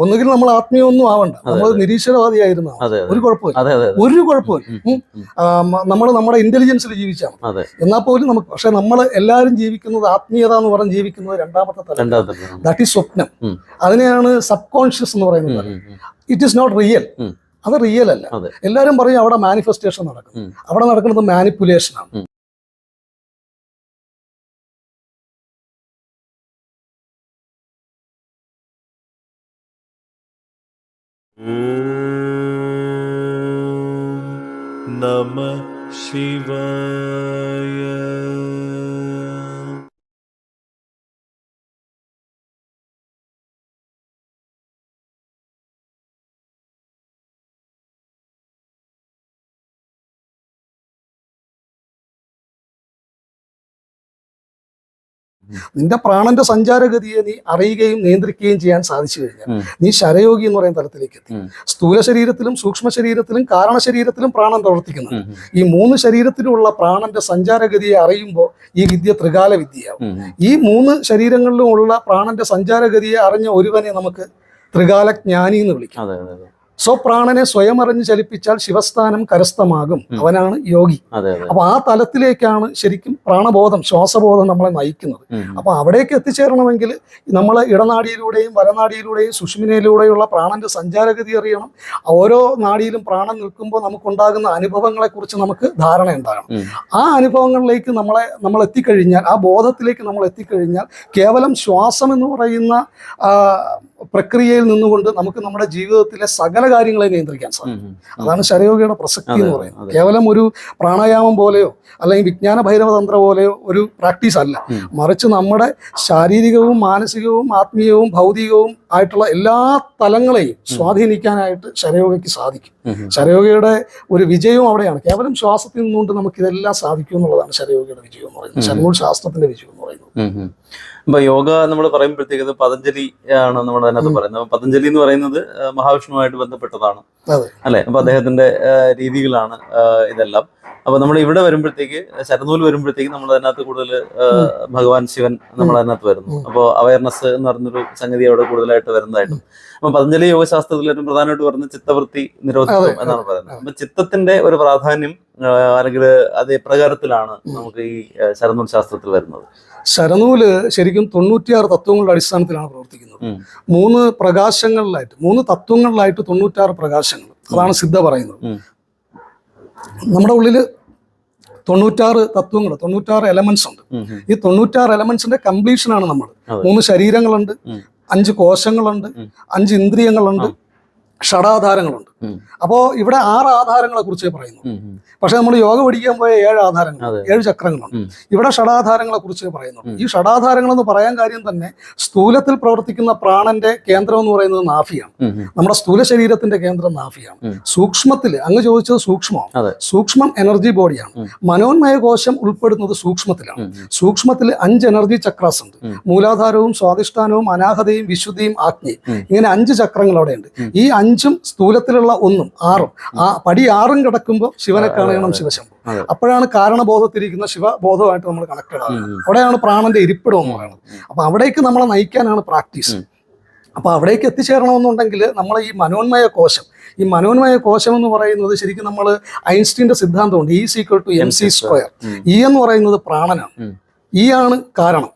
ഒന്നുകിൽ നമ്മൾ ആത്മീയമൊന്നും ആവണ്ട, നമ്മൾ നിരീശ്വരവാദിയായിരുന്ന ഒരു കുഴപ്പമില്ല. നമ്മൾ നമ്മുടെ ഇന്റലിജൻസിൽ ജീവിച്ചാൽ മതി. എന്നാൽ പോലും നമുക്ക്, പക്ഷെ നമ്മൾ എല്ലാവരും ജീവിക്കുന്നത് ആത്മീയത എന്ന് പറഞ്ഞ് ജീവിക്കുന്നത് രണ്ടാമത്തെ തലം. ദാറ്റ് ഈസ് സ്വപ്നം. അതിനെയാണ് സബ് കോൺഷ്യസ് എന്ന് പറയുന്നത്. It is not real. അത് റിയൽ അല്ല. എല്ലാവരും പറയും അവിടെ മാനിഫെസ്റ്റേഷൻ നടക്കുന്നു. അവിടെ നടക്കുന്നത് മാനിപ്പുലേഷൻ ആണ്. നമഃ ശിവായ. നിന്റെ പ്രാണന്റെ സഞ്ചാരഗതിയെ നീ അറിയുകയും നിയന്ത്രിക്കുകയും ചെയ്യാൻ സാധിച്ചു കഴിഞ്ഞാൽ നീ ശരയോഗി എന്ന് പറയുന്ന തലത്തിലേക്ക് എത്തി. സ്ഥൂല ശരീരത്തിലും സൂക്ഷ്മ ശരീരത്തിലും കാരണ ശരീരത്തിലും പ്രാണൻ പ്രവർത്തിക്കുന്നു. ഈ മൂന്ന് ശരീരത്തിലുള്ള പ്രാണന്റെ സഞ്ചാരഗതിയെ അറിയുമ്പോൾ ഈ വിദ്യ ത്രികാല വിദ്യയാവും. ഈ മൂന്ന് ശരീരങ്ങളിലുമുള്ള പ്രാണന്റെ സഞ്ചാരഗതിയെ അറിഞ്ഞ ഒരുവനെ നമുക്ക് ത്രികാലജ്ഞാനി എന്ന് വിളിക്കാം. സ്വപ്രാണനെ സ്വയം അറിഞ്ഞ് ചലിപ്പിച്ചാൽ ശിവസ്ഥാനം കരസ്ഥമാകും. അവനാണ് യോഗി. അപ്പൊ ആ തലത്തിലേക്കാണ് ശരിക്കും പ്രാണബോധം, ശ്വാസബോധം നമ്മളെ നയിക്കുന്നത്. അപ്പൊ അവിടേക്ക് എത്തിച്ചേരണമെങ്കിൽ നമ്മൾ ഇടനാടിയിലൂടെയും വലനാടിയിലൂടെയും സുഷുമ്നയിലൂടെയുള്ള പ്രാണന്റെ സഞ്ചാരഗതി അറിയണം. ഓരോ നാടിയിലും പ്രാണൻ നിൽക്കുമ്പോൾ നമുക്കുണ്ടാകുന്ന അനുഭവങ്ങളെ കുറിച്ച് നമുക്ക് ധാരണ ഉണ്ടാകണം. ആ അനുഭവങ്ങളിലേക്ക് നമ്മൾ എത്തിക്കഴിഞ്ഞാൽ, ആ ബോധത്തിലേക്ക് നമ്മൾ എത്തിക്കഴിഞ്ഞാൽ കേവലം ശ്വാസം എന്ന് പറയുന്ന പ്രക്രിയയിൽ നിന്നുകൊണ്ട് നമുക്ക് നമ്മുടെ ജീവിതത്തിലെ സകല കാര്യങ്ങളെ നിയന്ത്രിക്കാൻ സാധിക്കും. അതാണ് ശരയോഗിയുടെ പ്രസക്തി എന്ന് പറയുന്നത്. കേവലം ഒരു പ്രാണായാമം പോലെയോ അല്ലെങ്കിൽ വിജ്ഞാന ഭൈരവതന്ത്ര പോലെയോ ഒരു പ്രാക്ടീസ് അല്ല, മറിച്ച് നമ്മുടെ ശാരീരികവും മാനസികവും ആത്മീയവും ഭൗതികവും ആയിട്ടുള്ള എല്ലാ തലങ്ങളെയും സ്വാധീനിക്കാനായിട്ട് ശരയോഗയ്ക്ക് സാധിക്കും. ശരയോഗയുടെ ഒരു വിജയവും അവിടെയാണ്. കേവലം ശ്വാസത്തിൽ നിന്നുകൊണ്ട് നമുക്ക് ഇതെല്ലാം സാധിക്കും എന്നുള്ളതാണ് ശരയോഗയുടെ വിജയം എന്ന് പറയുന്നത്, ശരമൂൽ ശാസ്ത്രത്തിന്റെ വിജയം എന്ന് പറയുന്നത്. ഇപ്പൊ യോഗ നമ്മൾ പറയുമ്പോഴത്തേക്ക് പതഞ്ജലി ആണ് നമ്മൾ അതിനകത്ത് പറയുന്നത്. പതഞ്ജലി എന്ന് പറയുന്നത് മഹാവിഷ്ണുവുമായിട്ട് ബന്ധപ്പെട്ടതാണ് അല്ലെ. അപ്പൊ അദ്ദേഹത്തിന്റെ രീതികളാണ് ഇതെല്ലാം. അപ്പൊ നമ്മൾ ഇവിടെ വരുമ്പോഴത്തേക്ക്, ശരനൂൽ വരുമ്പോഴത്തേക്ക് നമ്മൾ അതിനകത്ത് കൂടുതൽ ഭഗവാൻ ശിവൻ നമ്മൾ അതിനകത്ത് വരുന്നു. അപ്പോൾ അവയർനെസ് എന്ന് പറഞ്ഞൊരു സംഗതി അവിടെ കൂടുതലായിട്ട് വരുന്നതായിട്ടും. അപ്പൊ പതഞ്ജലി യോഗശാസ്ത്രത്തിൽ ഏറ്റവും പ്രധാനമായിട്ട് പറയുന്നത് ചിത്തവൃത്തി നിരോധനം എന്നാണ് പറയുന്നത്. അപ്പൊ ചിത്തത്തിന്റെ ഒരു പ്രാധാന്യം അല്ലെങ്കിൽ അത് എപ്രകാരത്തിലാണ് നമുക്ക് ഈ ശരനൂൽ ശാസ്ത്രത്തിൽ വരുന്നത്? ശരനൂല് ശരിക്കും 96 തത്വങ്ങളുടെ അടിസ്ഥാനത്തിലാണ് പ്രവർത്തിക്കുന്നത്. 3 പ്രകാശങ്ങളിലായിട്ട്, 3 തത്വങ്ങളിലായിട്ട് 96 പ്രകാശങ്ങൾ. അതാണ് സിദ്ധ പറയുന്നത്. നമ്മുടെ ഉള്ളില് 96 തത്വങ്ങൾ, 96 എലമെന്റ്സ് ഉണ്ട്. ഈ 96 എലമെന്റ്സിന്റെ കംപ്ലീഷനാണ് നമ്മൾ. 3 ശരീരങ്ങളുണ്ട്, 5 കോശങ്ങളുണ്ട്, 5 ഇന്ദ്രിയങ്ങളുണ്ട്, ഷഡാധാരങ്ങളുണ്ട്. അപ്പോ ഇവിടെ 6 ആധാരങ്ങളെ കുറിച്ചേ പറയുന്നു. പക്ഷെ നമ്മൾ യോഗ പഠിക്കാൻ പോയ 7 ആധാരങ്ങൾ, 7 ചക്രങ്ങളുണ്ട്. ഇവിടെ ഷഡാധാരങ്ങളെ കുറിച്ച് പറയുന്നുണ്ട്. ഈ ഷഡാധാരങ്ങൾ എന്ന് പറയാൻ കാര്യം തന്നെ സ്ഥൂലത്തിൽ പ്രവർത്തിക്കുന്ന പ്രാണന്റെ കേന്ദ്രം എന്ന് പറയുന്നത് നാഭിയാണ്. നമ്മുടെ സ്ഥൂല ശരീരത്തിന്റെ കേന്ദ്രം നാഭിയാണ്. സൂക്ഷ്മത്തിൽ, അങ്ങ് ചോദിച്ചത് സൂക്ഷ്മമാണ്. സൂക്ഷ്മം എനർജി ബോഡിയാണ്. മനോന്മയ കോശം ഉൾപ്പെടുന്നത് സൂക്ഷ്മത്തിലാണ്. സൂക്ഷ്മത്തിൽ 5 എനർജി ചക്രാസ് ഉണ്ട്. മൂലാധാരവും സ്വാധിഷ്ഠാനവും അനാഹതയും വിശുദ്ധിയും ആജ്ഞയും, ഇങ്ങനെ 5 ചക്രങ്ങൾ അവിടെയുണ്ട്. ഈ 5ഉം സ്ഥൂലത്തിലുള്ള 1ഉം 6ഉം, ആ പടി 6ഉം കിടക്കുമ്പോൾ ശിവനെ കാണണം, ശിവശംഭു. അപ്പോഴാണ് കാരണബോധത്തിരിക്കുന്ന ശിവബോധമായിട്ട് നമ്മൾ കണക്റ്റഡ് ആകുന്നത്. അവിടെയാണ് പ്രാണന്റെ ഇരിപ്പിടം എന്ന് പറയുന്നത്. അപ്പൊ അവിടേക്ക് നമ്മളെ നയിക്കാനാണ് പ്രാക്ടീസ്. അപ്പൊ അവിടേക്ക് എത്തിച്ചേരണമെന്നുണ്ടെങ്കിൽ നമ്മൾ ഈ മനോന്മയ കോശം, ഈ മനോന്മയ കോശം എന്ന് പറയുന്നത് ശരിക്കും നമ്മൾ ഐൻസ്റ്റീന്റെ സിദ്ധാന്തമുണ്ട്, E=mc². E എന്ന് പറയുന്നത് പ്രാണനാണ്, E ആണ് കാരണം.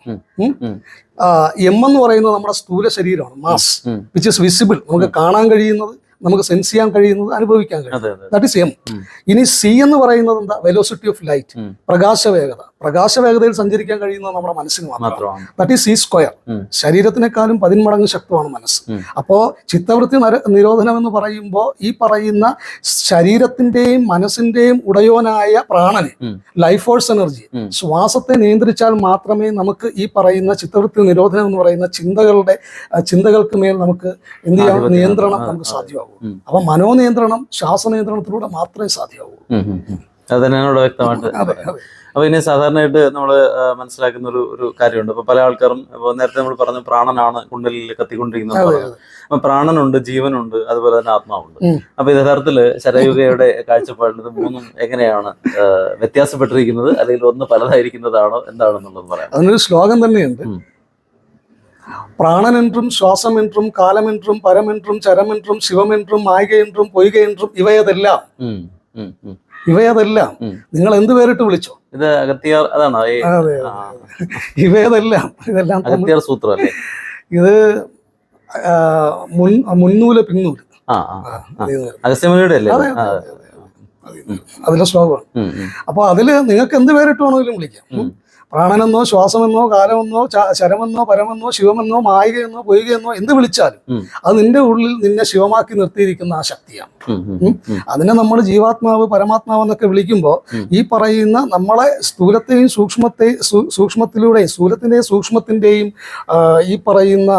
M എന്ന് പറയുന്നത് നമ്മുടെ സ്ഥൂല ശരീരമാണ്, മാസ് വിച്ച് ഇസ് വിസിബിൾ, നമുക്ക് കാണാൻ കഴിയുന്നത്, നമുക്ക് സെൻസ് ചെയ്യാൻ കഴിയുന്നത്, അനുഭവിക്കാൻ കഴിയുന്നത്. That is M. ഇനി സി എന്ന് പറയുന്നത് എന്താ? വെലോസിറ്റി ഓഫ് ലൈറ്റ്, പ്രകാശവേഗത. പ്രകാശവേഗതയിൽ സഞ്ചരിക്കാൻ കഴിയുന്നത് നമ്മുടെ മനസ്സിന് മാത്രമാണ്. That is C². ശരീരത്തിനേക്കാളും 10 മടങ്ങ് ശക്തമാണ് മനസ്സ്. അപ്പോ ചിത്തവൃത്തി നിരോധനം എന്ന് പറയുമ്പോൾ ഈ പറയുന്ന ശരീരത്തിന്റെയും മനസ്സിന്റെയും ഉടയോനായ പ്രാണനെ, ലൈഫ് ഫോഴ്സ് എനർജി, ശ്വാസത്തെ നിയന്ത്രിച്ചാൽ മാത്രമേ നമുക്ക് ഈ പറയുന്ന ചിത്തവൃത്തി നിരോധനം എന്ന് പറയുന്ന ചിന്തകൾക്ക് മേൽ നമുക്ക് എന്ത് ചെയ്യാം, നിയന്ത്രണം നമുക്ക് സാധ്യമാകും. അപ്പൊ മനോനിയന്ത്രണം ശ്വാസനിയന്ത്രണത്തിലൂടെ മാത്രമേ സാധ്യമാകൂ. അത് തന്നെയാണ് ഇവിടെ വ്യക്തമായിട്ട്. അപ്പൊ ഇനി സാധാരണയായിട്ട് നമ്മൾ മനസ്സിലാക്കുന്ന ഒരു കാര്യമുണ്ട്. അപ്പൊ പല ആൾക്കാരും, ഇപ്പൊ നേരത്തെ നമ്മൾ പറഞ്ഞു പ്രാണനാണ് കുണ്ടലിൽ കത്തിക്കൊണ്ടിരിക്കുന്നത്. അപ്പൊ പ്രാണനുണ്ട്, ജീവനുണ്ട്, അതുപോലെ തന്നെ ആത്മാവുണ്ട്. അപ്പൊ യഥാർത്ഥത്തില് ശരയോഗയുടെ കാഴ്ചപ്പാടിൽ ഇത് മൂന്നും എങ്ങനെയാണ് വ്യത്യാസപ്പെട്ടിരിക്കുന്നത്, അല്ലെങ്കിൽ ഒന്ന് പലതായിരിക്കുന്നതാണോ, എന്താണെന്നുള്ളത് പറയാം. അതിനൊരു ശ്ലോകം തന്നെയുണ്ട്. പ്രാണനെன்றுം ശ്വാസമെன்றுം കാലമെன்றுം പരമെன்றுം ചരമെன்றுം ശിവമെன்றுം മായികയെன்றுം പൊയ്കയെன்றுം ഇവയതെല്ലാം നിങ്ങൾ എന്ത് പേരിട്ട് വിളിച്ചോ. ഇത് അഗത്യാർ അതാണ് അതെ, ഇവയതെല്ലാം ഇതെല്ലാം അഗത്യാർ സൂത്രം അല്ലേ ഇത് മുന്നൂല് പിന്നൂല് അഗസ്ത്യമുനിയുടെ അല്ലേ? അതിലെ ശ്ലോകമാണ്. അപ്പൊ അതില് നിങ്ങൾക്ക് എന്ത് പേരിട്ട് വേണമെങ്കിലും വിളിക്കാം. പ്രാണനെന്നോ ശ്വാസമെന്നോ കാലമെന്നോ ശരമെന്നോ പരമെന്നോ ശിവമെന്നോ മായികയെന്നോ പൊയ്കയെന്നോ എന്ത് വിളിച്ചാലും അത് നിന്റെ ഉള്ളിൽ നിന്നെ ശിവമാക്കി നിർത്തിയിരിക്കുന്ന ആ ശക്തിയാണ്. അതിനെ നമ്മൾ ജീവാത്മാവ് പരമാത്മാവ് എന്നൊക്കെ വിളിക്കുമ്പോൾ ഈ പറയുന്ന നമ്മളെ സ്ഥൂലത്തെയും സൂക്ഷ്മത്തിലൂടെയും സ്ഥൂലത്തിന്റെയും സൂക്ഷ്മത്തിന്റെയും ഈ പറയുന്ന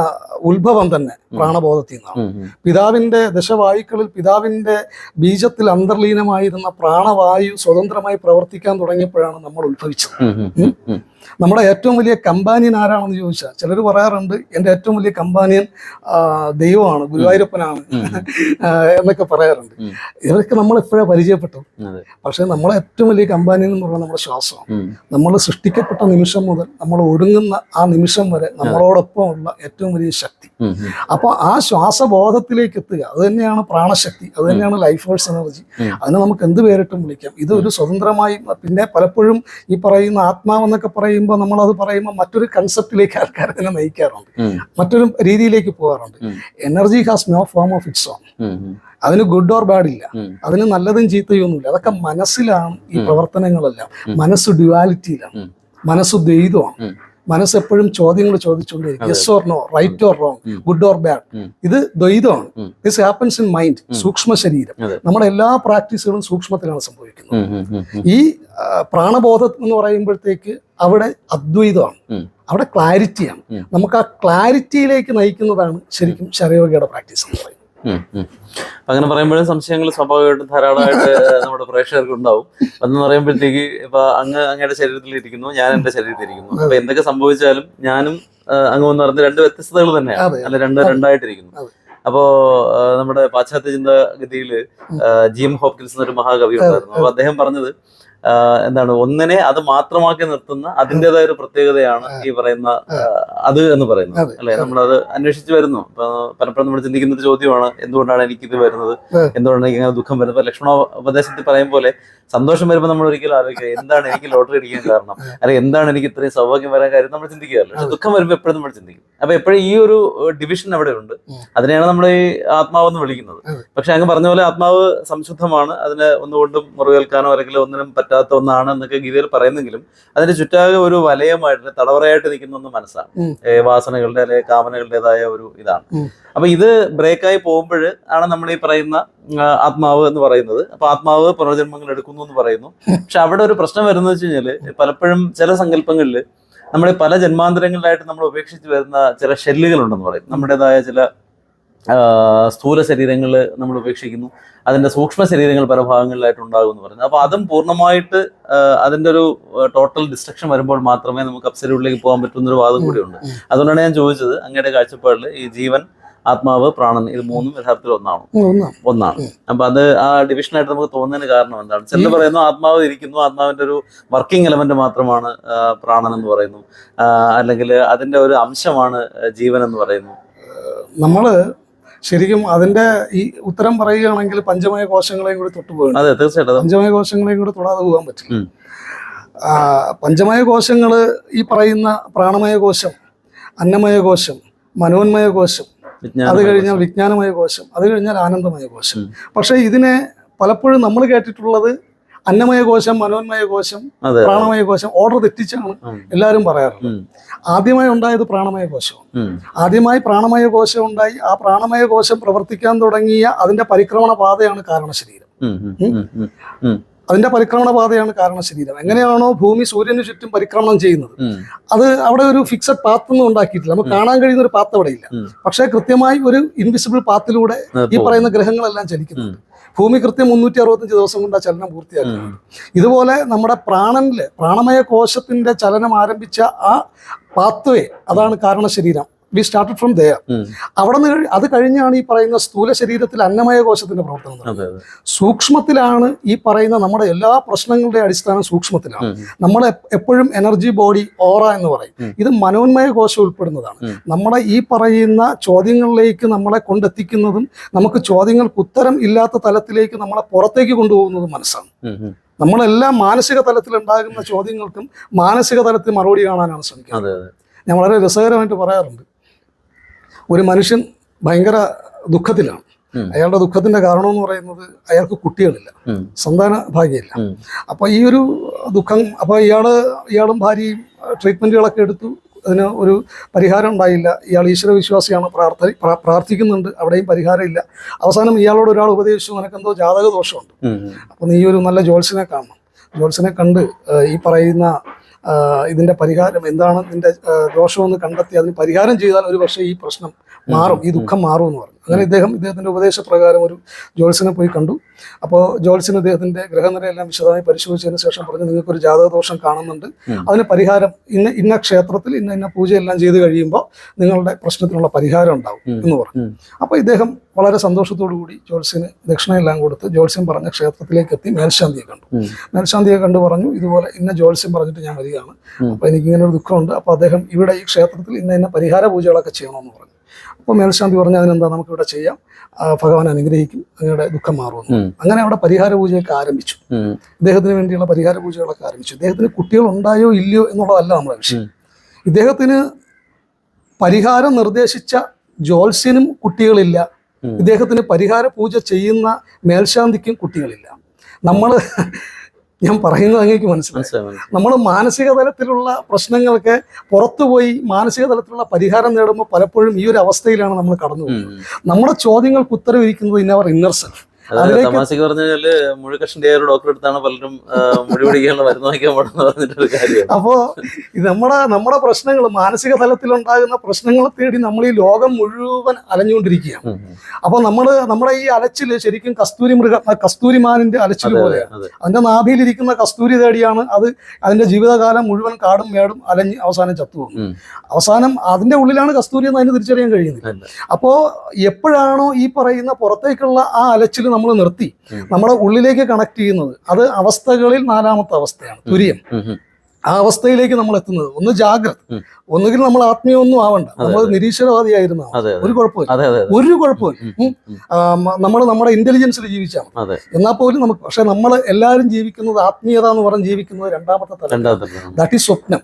ഉത്ഭവം തന്നെ പ്രാണബോധത്തിൽ നിന്നാണ്. പിതാവിന്റെ ദശവായുക്കളിൽ പിതാവിന്റെ ബീജത്തിൽ അന്തർലീനമായിരുന്ന പ്രാണവായു സ്വതന്ത്രമായി പ്രവർത്തിക്കാൻ തുടങ്ങിയപ്പോഴാണ് നമ്മൾ ഉത്ഭവിച്ചത്. നമ്മുടെ ഏറ്റവും വലിയ കമ്പാനിയൻ ആരാണെന്ന് ചോദിച്ചാൽ ചിലർ പറയാറുണ്ട് എൻ്റെ ഏറ്റവും വലിയ കമ്പാനിയൻ ദൈവമാണ്, ഗുരുവായൂരപ്പനാണ് എന്നൊക്കെ പറയാറുണ്ട്. ഇവരൊക്കെ നമ്മൾ എപ്പോഴാണ് പരിചയപ്പെട്ടു. പക്ഷെ നമ്മളെ ഏറ്റവും വലിയ കമ്പാനിയൻ എന്ന് പറയുന്നത് നമ്മുടെ ശ്വാസമാണ്. നമ്മൾ സൃഷ്ടിക്കപ്പെട്ട നിമിഷം മുതൽ നമ്മൾ ഒടുങ്ങുന്ന ആ നിമിഷം വരെ നമ്മളോടൊപ്പം ഉള്ള ഏറ്റവും വലിയ ശക്തി. അപ്പോൾ ആ ശ്വാസബോധത്തിലേക്ക് എത്തുക, അത് തന്നെയാണ് പ്രാണശക്തി, അത് തന്നെയാണ് ലൈഫ് ഫോഴ്സ് എനർജി. അതിനെ നമുക്ക് എന്ത് പേരിട്ടും വിളിക്കാം. ഇതൊരു സ്വതന്ത്രമായി, പിന്നെ പലപ്പോഴും ഈ പറയുന്ന ആത്മാവെന്നൊക്കെ പറയുമ്പോൾ നമ്മളത് പറയുമ്പോൾ മറ്റൊരു കൺസെപ്റ്റിലേക്ക് ആൾക്കാർ അതിനെ നയിക്കാറുണ്ട്, മറ്റൊരു രീതിയിലേക്ക് പോകാറുണ്ട്. Energy has no form of its own. അതിന് ഗുഡ് ഓർ ബാഡ് ഇല്ല, അതിന് നല്ലതും ചീത്തയൊന്നുമില്ല. അതൊക്കെ മനസ്സിലാണ് ഈ പ്രവർത്തനങ്ങളെല്ലാം. മനസ്സ് ഡ്യുവാലിറ്റിയിലാണ്, മനസ്സ് ദ്വൈതമാണ്. മനസ്സ് എപ്പോഴും ചോദ്യങ്ങൾ ചോദിച്ചുകൊണ്ടിരിക്കും. Yes or no, right or wrong, good or bad. ഇത് ദ്വൈതമാണ്. ദിസ് ഹാപ്പൻസ് ഇൻ മൈൻഡ്, സൂക്ഷ്മ ശരീരം. നമ്മുടെ എല്ലാ പ്രാക്ടീസുകളും സൂക്ഷ്മത്തിലാണ് സംഭവിക്കുന്നത്. ഈ പ്രാണബോധം എന്ന് പറയുമ്പോഴത്തേക്ക് അവിടെ അദ്വൈതമാണ്, അവിടെ ക്ലാരിറ്റിയാണ്. നമുക്ക് ആ ക്ലാരിറ്റിയിലേക്ക് നയിക്കുന്നതാണ് ശരിക്കും ശരയോഗയുടെ പ്രാക്ടീസ് എന്ന് പറയുന്നത്. അങ്ങനെ പറയുമ്പോഴും സംശയങ്ങൾ സ്വാഭാവികമായിട്ടും ധാരാളമായിട്ട് നമ്മുടെ പ്രേക്ഷകർക്ക് ഉണ്ടാവും. എന്ന് പറയുമ്പോഴത്തേക്ക് ഇപ്പൊ അങ്ങയുടെ ശരീരത്തിൽ ഇരിക്കുന്നു, ഞാൻ എന്റെ ശരീരത്തിൽ ഇരിക്കുന്നു. അപ്പൊ എന്തൊക്കെ സംഭവിച്ചാലും ഞാനും അങ്ങ് പറഞ്ഞ രണ്ട് വ്യത്യസ്തതകൾ തന്നെയാണ്, അല്ല രണ്ടായിട്ടിരിക്കുന്നു. അപ്പോ നമ്മുടെ പാശ്ചാത്യ ചിന്താഗതിയില് ജി എം ഹോപ്കിൻസ് എന്നൊരു മഹാകവി ഉണ്ടായിരുന്നു. അപ്പൊ അദ്ദേഹം പറഞ്ഞത് എന്താണ്, ഒന്നിനെ അത് മാത്രമാക്കി നിർത്തുന്ന അതിൻ്റെതായ ഒരു പ്രത്യേകതയാണ് ഈ പറയുന്ന അത് എന്ന് പറയുന്നത് അല്ലെ. നമ്മളത് അന്വേഷിച്ച് വരുന്നു. പലപ്പോഴും നമ്മൾ ചിന്തിക്കുന്ന ഒരു ചോദ്യമാണ്, എന്തുകൊണ്ടാണ് എനിക്കിത് വരുന്നത്, എന്തുകൊണ്ടാണ് എനിക്ക് അങ്ങനെ ദുഃഖം വരുന്നത്. ഇപ്പൊ ലക്ഷ്മണോപദേശത്തിൽ പറയും പോലെ സന്തോഷം വരുമ്പോൾ നമ്മൾ ഒരിക്കലും ആലോചിക്കുക എന്താണ് എനിക്ക് ലോട്ടറി അടിക്കാൻ കാരണം, അല്ലെങ്കിൽ എന്താണ് എനിക്ക് ഇത്രയും സൗഭാഗ്യം വരാൻ കാര്യം നമ്മൾ ചിന്തിക്കാറില്ല. പക്ഷെ ദുഃഖം വരുമ്പോൾ എപ്പോഴും നമ്മൾ ചിന്തിക്കും. അപ്പൊ എപ്പോഴും ഈ ഒരു ഡിവിഷൻ അവിടെ ഉണ്ട്. അതിനെയാണ് നമ്മൾ ഈ ആത്മാവെന്ന് വിളിക്കുന്നത്. പക്ഷെ അങ്ങ് പറഞ്ഞ പോലെ ആത്മാവ് സംശുദ്ധമാണ്, അതിന് ഒന്നുകൊണ്ടും മുറിവേൽക്കാനോ അല്ലെങ്കിൽ ഒന്നിനും പറ്റാത്ത ഒന്നാണ് എന്നൊക്കെ ഗീതയിൽ പറയുന്നെങ്കിലും അതിന്റെ ചുറ്റാകെ ഒരു വലയമായിട്ട് തടവറയായിട്ട് നിൽക്കുന്ന ഒന്ന് മനസ്സാണ്. വാസനകളുടെ അല്ലെങ്കിൽ കാമനകളുടേതായ ഒരു ഇതാണ്. അപ്പൊ ഇത് ബ്രേക്കായി പോകുമ്പോൾ ആണ് നമ്മൾ ഈ പറയുന്ന ആത്മാവ് എന്ന് പറയുന്നത്. അപ്പൊ ആത്മാവ് പുനർജന്മങ്ങൾ എടുക്കുന്നു എന്ന് പറയുന്നു. പക്ഷെ അവിടെ ഒരു പ്രശ്നം വരുന്നത് വെച്ച് കഴിഞ്ഞാല് പലപ്പോഴും ചില സങ്കല്പങ്ങളിൽ നമ്മുടെ പല ജന്മാന്തരങ്ങളിലായിട്ട് നമ്മൾ ഉപേക്ഷിച്ച് വരുന്ന ചില ഷെല്ലുകളുണ്ടെന്ന് പറയും. നമ്മുടേതായ ചില സ്ഥൂല ശരീരങ്ങൾ നമ്മൾ ഉപേക്ഷിക്കുന്നു, അതിന്റെ സൂക്ഷ്മ ശരീരങ്ങൾ പല ഭാഗങ്ങളിലായിട്ട് ഉണ്ടാകും എന്ന് പറയുന്നത്. അപ്പൊ അതും പൂർണ്ണമായിട്ട് അതിന്റെ ഒരു ടോട്ടൽ ഡിസ്ട്രക്ഷൻ വരുമ്പോൾ മാത്രമേ നമുക്ക് അപ്സല്യൂട്ടിലേക്ക് പോകാൻ പറ്റുന്നൊരു വാദം കൂടിയുണ്ട്. അതുകൊണ്ടാണ് ഞാൻ ചോദിച്ചത് അങ്ങയുടെ കാഴ്ചപ്പാടിൽ ഈ ജീവൻ, ആത്മാവ്, പ്രാണൻ ഇത് മൂന്നും യഥാർത്ഥത്തിൽ ഒന്നാണ്. അപ്പൊ അത് ആ ഡിവിഷനായിട്ട് നമുക്ക് തോന്നുന്നതിന് കാരണം എന്താണ്? ചിലർ പറയുന്നു ആത്മാവ് ഇരിക്കുന്നു, ആത്മാവിന്റെ ഒരു വർക്കിംഗ് എലമെന്റ് മാത്രമാണ് പ്രാണൻ എന്ന് പറയുന്നു, അല്ലെങ്കിൽ അതിന്റെ ഒരു അംശമാണ് ജീവൻ എന്ന് പറയുന്നു. നമ്മള് ശരിക്കും അതിന്റെ ഈ ഉത്തരം പറയുകയാണെങ്കിൽ പഞ്ചമയ കോശങ്ങളെയും കൂടി തൊട്ടുപോകണം. അതെ, തീർച്ചയായിട്ടും പഞ്ചമയ കോശങ്ങളെയും കൂടി തൊടാതെ പോകാൻ പറ്റില്ല. പഞ്ചമയ കോശങ്ങള് ഈ പറയുന്ന പ്രാണമയ കോശം, അന്നമയ കോശം, മനോന്മയ കോശം, അത് കഴിഞ്ഞാൽ വിജ്ഞാനമയ കോശം, അത് കഴിഞ്ഞാൽ ആനന്ദമയ കോശം. പക്ഷെ ഇതിനെ പലപ്പോഴും നമ്മൾ കേട്ടിട്ടുള്ളത് അന്നമയ കോശം, മനോന്മയ കോശം, പ്രാണമയ കോശം ഓർഡർ തെറ്റിച്ചാണ് എല്ലാവരും പറയാറുള്ളത്. ആദ്യമായി ഉണ്ടായത് പ്രാണമയ കോശമാണ്. ആദ്യമായി പ്രാണമയ കോശം ഉണ്ടായി. ആ പ്രാണമയ കോശം പ്രവർത്തിക്കാൻ തുടങ്ങിയ അതിന്റെ പരിക്രമണ പാതയാണ് കാരണശരീരം. അതിന്റെ പരിക്രമണ പാതയാണ് കാരണശരീരം. എങ്ങനെയാണോ ഭൂമി സൂര്യന് ചുറ്റും പരിക്രമണം ചെയ്യുന്നത്, അത് അവിടെ ഒരു ഫിക്സഡ് പാത്ത് ഒന്നും ഉണ്ടാക്കിയിട്ടില്ല. നമുക്ക് കാണാൻ കഴിയുന്ന ഒരു പാത്ത് അവിടെ ഇല്ല. പക്ഷേ കൃത്യമായി ഒരു ഇൻവിസിബിൾ പാത്തിലൂടെ ഈ പറയുന്ന ഗ്രഹങ്ങളെല്ലാം ചലിക്കുന്നുണ്ട്. ഭൂമി കൃത്യം 365 ദിവസം കൊണ്ട് ആ ചലനം പൂർത്തിയാക്കുന്നുണ്ട്. ഇതുപോലെ നമ്മുടെ പ്രാണമയ കോശത്തിന്റെ ചലനം ആരംഭിച്ച ആ പാത്വേ, അതാണ് കാരണശരീരം. We started from there. അവിടെ നിന്ന് അത് കഴിഞ്ഞാണ് ഈ പറയുന്ന സ്ഥൂല ശരീരത്തിൽ അന്നമയ കോശത്തിന്റെ പ്രവർത്തനം നടക്കുന്നത്. സൂക്ഷ്മത്തിലാണ് ഈ പറയുന്ന നമ്മുടെ എല്ലാ പ്രശ്നങ്ങളുടെ അടിസ്ഥാനം സൂക്ഷ്മത്തിലാണ്. നമ്മൾ എപ്പോഴും എനർജി ബോഡി ഓറ എന്ന് പറയും. ഇത് മനോന്മയ കോശം ഉൾപ്പെടുന്നതാണ്. നമ്മുടെ ഈ പറയുന്ന ചോദ്യങ്ങളിലേക്ക് നമ്മളെ കൊണ്ടെത്തിക്കുന്നതും നമുക്ക് ചോദ്യങ്ങൾക്ക് ഉത്തരം ഇല്ലാത്ത തലത്തിലേക്ക് നമ്മളെ പുറത്തേക്ക് കൊണ്ടുപോകുന്നതും മനസ്സാണ്. നമ്മളെല്ലാം മാനസിക തലത്തിൽ ഉണ്ടാകുന്ന ചോദ്യങ്ങൾക്കും മാനസിക തലത്തിൽ മറുപടി കാണാനാണ് ശ്രമിക്കുന്നത്. ഞാൻ വളരെ രസകരമായിട്ട് പറയാറുണ്ട്, ഒരു മനുഷ്യൻ ഭയങ്കര ദുഃഖത്തിലാണ്. അയാളുടെ ദുഃഖത്തിന്റെ കാരണം എന്ന് പറയുന്നത് അയാൾക്ക് കുട്ടികളില്ല, സന്താന ഭാഗ്യമില്ല. അപ്പൊ ഈ ഒരു ദുഃഖം, അപ്പൊ ഇയാളും ഭാര്യയും ട്രീറ്റ്മെന്റുകളൊക്കെ എടുത്തു, അതിന് ഒരു പരിഹാരം ഉണ്ടായില്ല. ഇയാൾ ഈശ്വര വിശ്വാസിയാണ്, പ്രാർത്ഥിക്കുന്നുണ്ട്, അവിടെയും പരിഹാരമില്ല. അവസാനം ഇയാളോട് ഒരാൾ ഉപദേശിച്ചു, നിനക്കെന്തോ ജാതക ദോഷമുണ്ട്, അപ്പം നീ ഒരു നല്ല ജ്യോത്സ്യനെ കാണണം. ജ്യോത്സ്യനെ കണ്ട് ഈ പറയുന്ന ഇതിന്റെ പരിഹാരം എന്താണ്, ഇതിന്റെ ദോഷമെന്ന് കണ്ടെത്തി അതിന് പരിഹാരം ചെയ്താൽ ഒരു പക്ഷേ ഈ പ്രശ്നം മാറും, ഈ ദുഃഖം മാറും എന്ന് പറഞ്ഞു. അങ്ങനെ ഇദ്ദേഹത്തിന്റെ ഉപദേശപ്രകാരം ഒരു ജ്യോത്സ്യനെ പോയി കണ്ടു. അപ്പോൾ ജ്യോത്സ്യൻ ഇദ്ദേഹത്തിന്റെ ഗ്രഹനിലയെല്ലാം വിശദമായി പരിശോധിച്ചതിന് ശേഷം പറഞ്ഞു, നിങ്ങൾക്കൊരു ജാതകദോഷം കാണുന്നുണ്ട്, അതിന് പരിഹാരം ഇന്ന ക്ഷേത്രത്തിൽ ഇന്ന പൂജയെല്ലാം ചെയ്ത് കഴിയുമ്പോൾ നിങ്ങളുടെ പ്രശ്നത്തിനുള്ള പരിഹാരം ഉണ്ടാവും എന്ന് പറഞ്ഞു. അപ്പോൾ ഇദ്ദേഹം വളരെ സന്തോഷത്തോടു കൂടി ജ്യോത്സ്യന് ദക്ഷിണയെല്ലാം കൊടുത്ത് ജ്യോത്സ്യൻ പറഞ്ഞ ക്ഷേത്രത്തിലേക്ക് എത്തി മേൽശാന്തിയെ കണ്ടു. മേൽശാന്തിയെ കണ്ടു പറഞ്ഞു, ഇതുപോലെ ഇന്ന ജ്യോത്സ്യൻ പറഞ്ഞിട്ട് ഞാൻ വരികയാണ്, അപ്പോൾ എനിക്കിങ്ങനെ ഒരു ദുഃഖമുണ്ട്, അപ്പോൾ അദ്ദേഹം ഇവിടെ ഈ ക്ഷേത്രത്തിൽ ഇന്ന പരിഹാര പൂജകളൊക്കെ ചെയ്യണമെന്ന് പറഞ്ഞു. അപ്പോൾ മേൽശാന്തി പറഞ്ഞു, അതിനെന്താ, നമുക്കിവിടെ ചെയ്യാം, ഭഗവാൻ അനുഗ്രഹിക്കും, നിങ്ങളുടെ ദുഃഖം മാറുമെന്ന്. അങ്ങനെ അവിടെ പരിഹാര പൂജയൊക്കെ ആരംഭിച്ചു. ഇദ്ദേഹത്തിന് വേണ്ടിയുള്ള പരിഹാര പൂജകളൊക്കെ ആരംഭിച്ചു. ഇദ്ദേഹത്തിന് കുട്ടികൾ ഉണ്ടായോ ഇല്ലയോ എന്നുള്ളതല്ല നമ്മുടെ വിഷയം. ഇദ്ദേഹത്തിന് പരിഹാരം നിർദ്ദേശിച്ച ജ്യോത്സ്യനും കുട്ടികളില്ല, ഇദ്ദേഹത്തിന് പരിഹാര പൂജ ചെയ്യുന്ന മേൽശാന്തിക്കും കുട്ടികളില്ല. ഞാൻ പറയുന്നത് അങ്ങേക്ക് മനസ്സിലായി. നമ്മൾ മാനസിക തലത്തിലുള്ള പ്രശ്നങ്ങൾക്ക് പുറത്തുപോയി മാനസിക തലത്തിലുള്ള പരിഹാരം നേടുമ്പോൾ പലപ്പോഴും ഈ ഒരു അവസ്ഥയിലാണ് നമ്മൾ കടന്നു പോകുന്നത്. നമ്മുടെ ചോദ്യങ്ങൾക്ക് ഉത്തരവിരിക്കുന്നത് ഇൻ അവർ ഇന്നർ സെൽഫ്. തമാശക്ക് പറഞ്ഞാല് മുഴുകഷ്ണിയായ ഒരു ഡോക്ടറെ അടുത്താണ് പലരും മുടി പിടിക്കാനുള്ള മരുന്ന് വാങ്ങിക്കാൻ പോകണമെന്ന് പറഞ്ഞിട്ടൊരു കാര്യം. അപ്പോ ഇത് നമ്മുടെ പ്രശ്നങ്ങൾ, മാനസിക തലത്തിലുണ്ടാകുന്ന പ്രശ്നങ്ങളെ തേടി നമ്മൾ ഈ ലോകം മുഴുവൻ അലഞ്ഞുകൊണ്ടിരിക്കുകയാണ്. അപ്പൊ നമ്മുടെ ഈ അലച്ചില് ശരിക്കും കസ്തൂരിമാനിന്റെ അലച്ചിൽ പോലെയാണ്. അതിന്റെ നാഭിയിലിരിക്കുന്ന കസ്തൂരി തേടിയാണ് അതിന്റെ ജീവിതകാലം മുഴുവൻ കാടും മേടും അലഞ്ഞ് അവസാനം ചത്തുപോകുന്നു. അവസാനം അതിന്റെ ഉള്ളിലാണ് കസ്തൂരി എന്ന് അതിന് തിരിച്ചറിയാൻ കഴിയുന്നില്ല. അപ്പോ എപ്പോഴാണോ ഈ പറയുന്ന പുറത്തേക്കുള്ള ആ അലച്ചിൽ നമ്മൾ നിർത്തി നമ്മുടെ ഉള്ളിലേക്ക് കണക്ട് ചെയ്യുന്നത്, അത് അവസ്ഥകളിൽ 4ാമത്തെ അവസ്ഥയാണ് തുര്യം. ആ അവസ്ഥയിലേക്ക് നമ്മൾ എത്തുന്നത് ഒന്ന് ജാഗ്രത, ഒന്നുകിൽ നമ്മൾ ആത്മീയമൊന്നും ആവണ്ട, നമ്മൾ നിരീശ്വരവാദിയായിരുന്ന ഒരു കുഴപ്പമില്ല. നമ്മൾ നമ്മുടെ ഇന്റലിജൻസിൽ ജീവിച്ചാൽ എന്നാൽ പോലും നമുക്ക്, പക്ഷെ നമ്മൾ എല്ലാവരും ജീവിക്കുന്നത് ആത്മീയത എന്ന് പറഞ്ഞ് ജീവിക്കുന്നത് 2ാമത്തെ തലം. ദാറ്റ് ഈസ് സ്വപ്നം.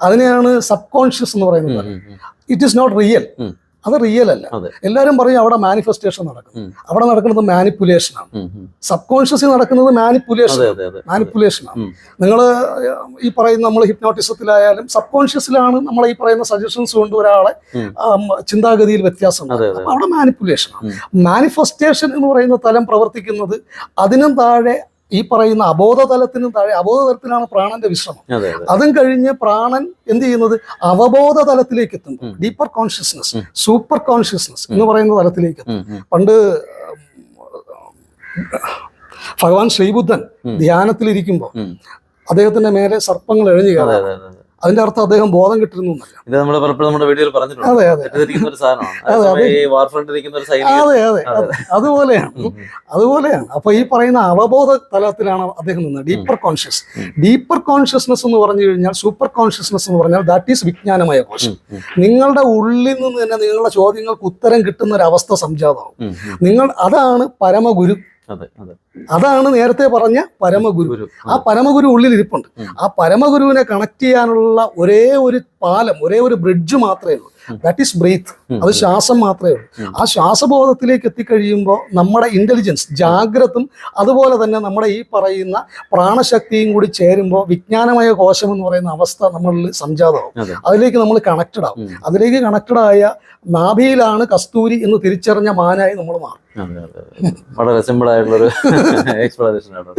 അതിനെയാണ് സബ് കോൺഷ്യസ് എന്ന് പറയുന്നത്. It is not real. അത് റിയൽ അല്ല. എല്ലാവരും പറയും അവിടെ മാനിഫെസ്റ്റേഷൻ നടക്കുന്നു, അവിടെ നടക്കുന്നത് മാനിപ്പുലേഷനാണ്. സബ് കോൺഷ്യസിൽ നടക്കുന്നത് മാനിപ്പുലേഷനാണ്. നിങ്ങൾ ഈ പറയുന്ന നമ്മൾ ഹിപ്നോട്ടിസത്തിലായാലും സബ് കോൺഷ്യസിലാണ് നമ്മൾ ഈ പറയുന്ന സജഷൻസ് കൊണ്ട് ഒരാളെ ചിന്താഗതിയിൽ വ്യത്യാസം. അവിടെ മാനിപ്പുലേഷനാണ്. മാനിഫെസ്റ്റേഷൻ എന്ന് പറയുന്ന തലം പ്രവർത്തിക്കുന്നത് അതിനും താഴെ ഈ പറയുന്ന അബോധതലത്തിനും താഴെ. അബോധതലത്തിലാണ് പ്രാണന്റെ വിശ്രമം. അതും കഴിഞ്ഞ് പ്രാണൻ എന്ത് ചെയ്യുന്നത് അവബോധ തലത്തിലേക്ക് എത്തുന്നു. ഡീപ്പർ കോൺഷ്യസ്നസ്, സൂപ്പർ കോൺഷ്യസ്നസ് എന്ന് പറയുന്ന തലത്തിലേക്ക് എത്തും. പണ്ട് ഭഗവാൻ ശ്രീബുദ്ധൻ ധ്യാനത്തിലിരിക്കുമ്പോൾ അദ്ദേഹത്തിന്റെ മേലെ സർപ്പങ്ങൾ എഴഞ്ഞു കയറാം. അതിന്റെ അർത്ഥം അദ്ദേഹം ബോധം കിട്ടിരുന്നു എന്നല്ല. ഇത് നമ്മൾ പലപ്പോഴും നമ്മുടെ വീഡിയോയിൽ പറഞ്ഞിട്ടുണ്ട്. അതെ അതെ അതുപോലെയാണ്. അപ്പൊ ഈ പറയുന്ന അവബോധ തലത്തിലാണ് അദ്ദേഹം നിന്നത്. ഡീപ്പർ കോൺഷ്യസ്നസ് എന്ന് പറഞ്ഞു കഴിഞ്ഞാൽ, സൂപ്പർ കോൺഷ്യസ്നസ് എന്ന് പറഞ്ഞാൽ ദാറ്റ് ഈസ് വിജ്ഞാനമയ കോശം. നിങ്ങളുടെ ഉള്ളിൽ നിന്ന് തന്നെ നിങ്ങളുടെ ചോദ്യങ്ങൾക്ക് ഉത്തരം കിട്ടുന്ന ഒരു അവസ്ഥ സംജാതമാവും. അതാണ് പരമഗുരു. അതാണ് നേരത്തെ പറഞ്ഞ പരമഗുരു. ആ പരമഗുരു ഉള്ളിൽ ഇരിപ്പുണ്ട്. ആ പരമഗുരുവിനെ കണക്ട് ചെയ്യാനുള്ള ഒരേ ഒരു പാലം, ഒരേ ഒരു ബ്രിഡ്ജ് മാത്രമേ ഉള്ളൂ. That is breath. അത് ശ്വാസം മാത്രമേ ഉള്ളൂ. ആ ശ്വാസബോധത്തിലേക്ക് എത്തിക്കഴിയുമ്പോൾ നമ്മുടെ ഇന്റലിജൻസ്, ജാഗ്രതും അതുപോലെ തന്നെ നമ്മുടെ ഈ പറയുന്ന പ്രാണശക്തിയും കൂടി ചേരുമ്പോൾ വിജ്ഞാനമയ കോശം എന്ന് പറയുന്ന അവസ്ഥ നമ്മളിൽ സംജാതമാവും. അതിലേക്ക് നമ്മൾ കണക്റ്റഡ് ആവും. അതിലേക്ക് കണക്റ്റഡ് ആയ നാഭിയിലാണ് കസ്തൂരി എന്ന് തിരിച്ചറിഞ്ഞ മാനായി നമ്മൾ മാറും. വളരെ സിമ്പിൾ ആയിട്ടുള്ളൊരു എക്സ്പ്ലനേഷൻ ആണ്.